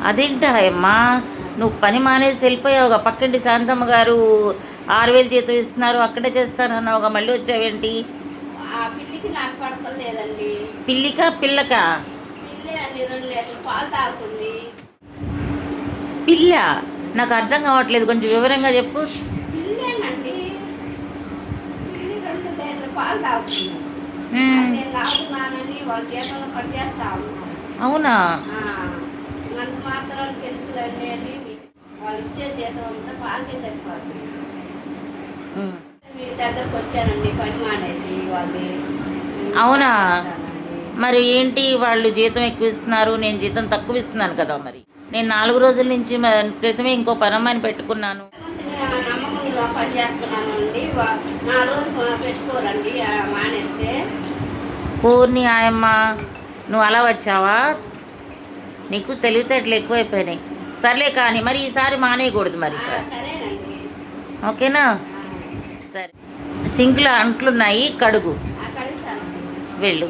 అదేంటా అమ్మా, నువ్వు పని మానేసి వెళ్ళిపోయావుగా, పక్కింటి శాంతమ్మ గారు 6,000 జీతం ఇస్తున్నారు అక్కడే చేస్తానన్నావుగా, మళ్ళీ వచ్చావేంటి? ఆ పిల్లికి నాకు పడతం లేదండి. పిల్లికా పిల్లకా? పిల్లి అండి, 2 లీటర్లు పాలు తాగుతుంది. పిల్ల? నాకు అర్థం కావట్లేదు, కొంచెం వివరంగా చెప్పు. పిల్లేనండి, పిల్లి 2 లీటర్లు పాలు తాగుతుంది. నేను తాగుతున్నానని వాళ్ళ జీతంలో కట్ చేస్తా ఉన్నాను. అవునా? మనకు మాత్రం ఎందుకులండి అని వాళ్ళు ఇచ్చే జీతం అంతా పాలకే సరిపోతుంది. మీ దగ్గరకు వచ్చానండి పని మానేసి వాళ్ళు. అవునా? మరి ఏంటి వాళ్ళు జీతం ఎక్కువ ఇస్తున్నారు, నేను జీతం తక్కువ ఇస్తున్నాను కదా? మరి నేను 4 రోజుల నుంచి క్రితమే ఇంకో పనమ్మని పెట్టుకున్నాను. నమ్మకంగా పని చేస్తున్నాను అండి. 4 రోజులు పెట్టుకోరండి మానేస్తే. పూర్ణి ఆయమ్మ, నువ్వు అలా వచ్చావా? నీకు తెలివితేటలు ఎక్కువైపోయినాయి. సర్లే కానీ మరి ఈసారి మానేయకూడదు మరి. సరేనండి, ఓకేనా? సరే, సింక్లో అంట్లున్నాయి, కడుగు. కడుగుతాను. వెళ్ళు.